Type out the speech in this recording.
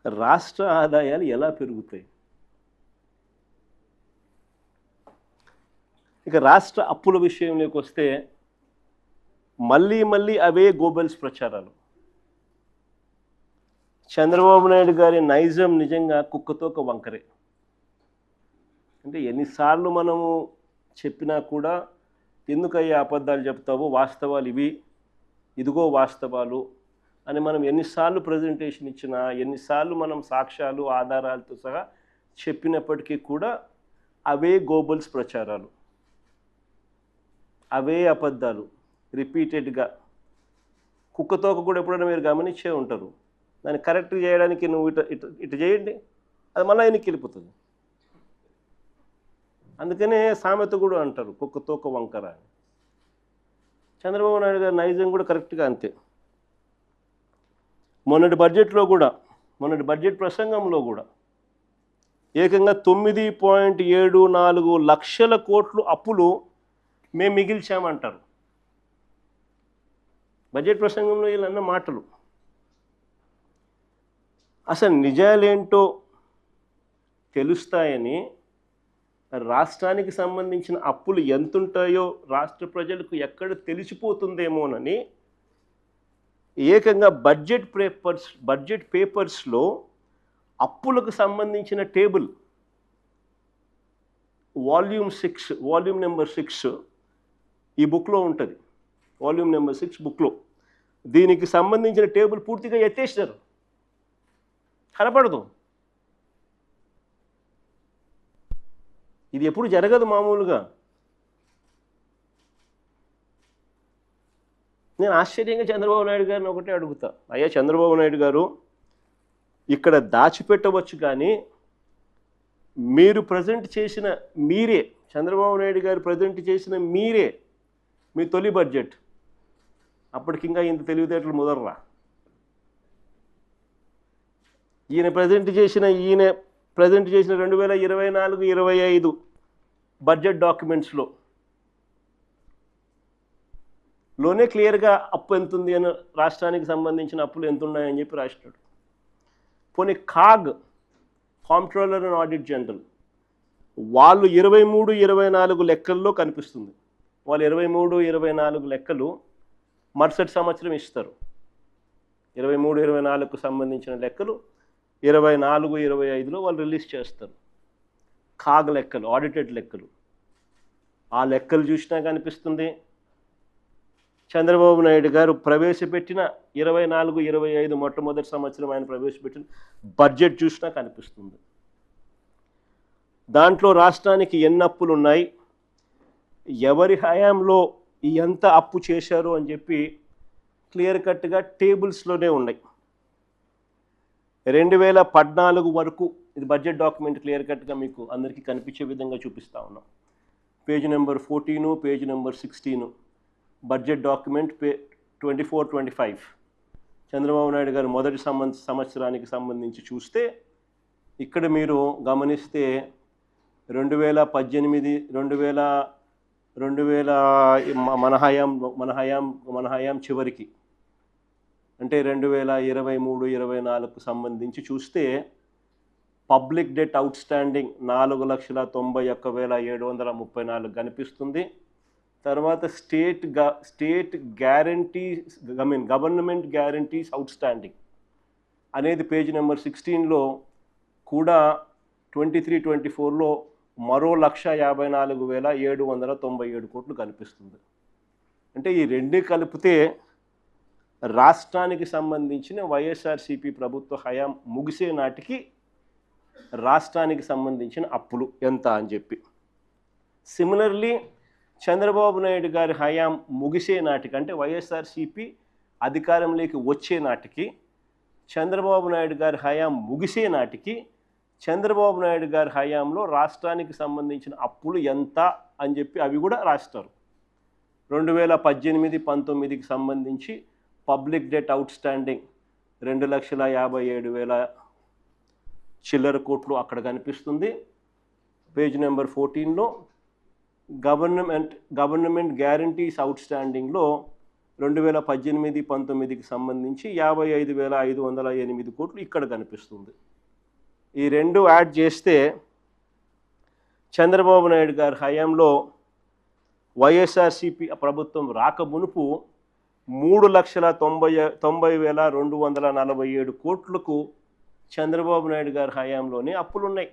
రాష్ట్ర ఆదాయాలు ఎలా పెరుగుతాయి? ఇక రాష్ట్ర అప్పుల విషయంలోకి వస్తే మళ్ళీ మళ్ళీ అవే గోబెల్స్ ప్రచారాలు. చంద్రబాబు నాయుడు గారి నైజం నిజంగా కుక్కతోక వంకరే. అంటే ఎన్నిసార్లు మనము చెప్పినా కూడా ఎందుకయ్యా అబద్ధాలు చెప్తావు, వాస్తవాలు ఇవి, ఇదిగో వాస్తవాలు అని మనం ఎన్నిసార్లు ప్రజెంటేషన్ ఇచ్చినా, ఎన్నిసార్లు మనం సాక్ష్యాలు ఆధారాలతో సహా చెప్పినప్పటికీ కూడా అవే గోబెల్స్ ప్రచారాలు, అవే అబద్ధాలు రిపీటెడ్గా. కుక్కతోక కూడా ఎప్పుడైనా మీరు గమనించే ఉంటారు. దాన్ని కరెక్ట్ చేయడానికి నువ్వు ఇటు చేయండి, అది మళ్ళీ ఆయనకి వెళ్ళిపోతుంది. అందుకనే సామెత కూడా అంటారు కుక్కతోక వంకర అని. చంద్రబాబు నాయుడు గారి నైజం కూడా కరెక్ట్గా అంతే. మొన్నటి బడ్జెట్ ప్రసంగంలో కూడా ఏకంగా 9.74 లక్షల కోట్లు అప్పులు మేము మిగిల్చామంటారు. బడ్జెట్ ప్రసంగంలో వీళ్ళన్న మాటలు అసలు నిజాలేంటో తెలుస్తాయని, రాష్ట్రానికి సంబంధించిన అప్పులు ఎంతుంటాయో రాష్ట్ర ప్రజలకు ఎక్కడ తెలిసిపోతుందేమోనని ఏకంగా బడ్జెట్ పేపర్స్లో అప్పులకు సంబంధించిన టేబుల్ వాల్యూమ్ నెంబర్ 6 ఈ బుక్లో ఉంటుంది. వాల్యూమ్ నెంబర్ 6 బుక్లో దీనికి సంబంధించిన టేబుల్ పూర్తిగా ఎత్తేసారు, కనపడదు. ఇది ఎప్పుడు జరగదు మామూలుగా. నేను ఆశ్చర్యంగా చంద్రబాబు నాయుడు గారిని ఒకటే అడుగుతా, అయ్యా చంద్రబాబు నాయుడు గారు, ఇక్కడ దాచిపెట్టవచ్చు కానీ మీరు ప్రజెంట్ చేసిన మీరే, చంద్రబాబు నాయుడు గారు ప్రజెంట్ చేసిన మీరే మీ తొలి బడ్జెట్, అప్పటికింకా ఇంత తెలివితేటలు ముదర్రా. ఈయన ప్రజెంట్ చేసిన 2024-25 బడ్జెట్ డాక్యుమెంట్స్లో క్లియర్గా అప్పు ఎంత ఉంది అని, రాష్ట్రానికి సంబంధించిన అప్పులు ఎంత ఉన్నాయని చెప్పి రాసినాడు. పోనీ కాంప్ట్రోలర్ అండ్ ఆడిట్ జనరల్ వాళ్ళు 23-24 లెక్కల్లో కనిపిస్తుంది. వాళ్ళు 23-24 లెక్కలు మరుసటి సంవత్సరం ఇస్తారు. 23-24కు సంబంధించిన లెక్కలు 24-25లో వాళ్ళు రిలీజ్ చేస్తారు. లెక్కలు, ఆడిటెడ్ లెక్కలు. ఆ లెక్కలు చూసినా కనిపిస్తుంది, చంద్రబాబు నాయుడు గారు ప్రవేశపెట్టిన 24-25 మొట్టమొదటి సంవత్సరం ఆయన ప్రవేశపెట్టిన బడ్జెట్ చూసినా కనిపిస్తుంది. దాంట్లో రాష్ట్రానికి ఎన్ని అప్పులు ఉన్నాయి, ఎవరి హయాంలో ఎంత అప్పు చేశారు అని చెప్పి క్లియర్ కట్గా టేబుల్స్లోనే ఉన్నాయి. 2014 వరకు ఇది బడ్జెట్ డాక్యుమెంట్ క్లియర్ కట్గా మీకు అందరికీ కనిపించే విధంగా చూపిస్తూ ఉన్నాం. Page number 14, page number 16 budget document 24-25 Chandrababu Naidu గారు మొదటి సంవత్సరానికి సంబంధించి చూస్తే ఇక్కడ మీరు గమనిస్తే 2018 మన హయాం చివరికి అంటే 2023-24కు సంబంధించి చూస్తే పబ్లిక్ డెట్ అవుట్ స్టాండింగ్ 4,91,734 కనిపిస్తుంది. తర్వాత గవర్నమెంట్ గ్యారంటీస్ అవుట్ స్టాండింగ్ అనేది పేజ్ నెంబర్ 16లో కూడా 23-24లో మరో 1,54,797 కోట్లు కనిపిస్తుంది. అంటే ఈ రెండు కలిపితే రాష్ట్రానికి సంబంధించిన వైఎస్ఆర్సీపీ ప్రభుత్వ హయాం ముగిసే నాటికి రాష్ట్రానికి సంబంధించిన అప్పులు ఎంత అని చెప్పి. సిమిలర్లీ చంద్రబాబు నాయుడు గారి హయాం ముగిసే నాటికి, అంటే వైఎస్ఆర్సీపీ అధికారంలోకి వచ్చే నాటికి, చంద్రబాబు నాయుడు గారి హయాం ముగిసే నాటికి చంద్రబాబు నాయుడు గారి హయాంలో రాష్ట్రానికి సంబంధించిన అప్పులు ఎంత అని చెప్పి అవి కూడా రాస్తారు. 2018-19కి సంబంధించి పబ్లిక్ డెట్ అవుట్ స్టాండింగ్ 2,57,000 చిల్లర కోట్లు అక్కడ కనిపిస్తుంది. పేజ్ నెంబర్ 14లో గవర్నమెంట్ గ్యారంటీస్ అవుట్ స్టాండింగ్లో 2018-19కి సంబంధించి 55,508 కోట్లు ఇక్కడ కనిపిస్తుంది. ఈ రెండు యాడ్ చేస్తే చంద్రబాబు నాయుడు గారి హయాంలో వైఎస్ఆర్సీపీ ప్రభుత్వం రాకమునుపు 3,90,247 కోట్లకు చంద్రబాబు నాయుడు గారి హయాంలోనే అప్పులున్నాయి.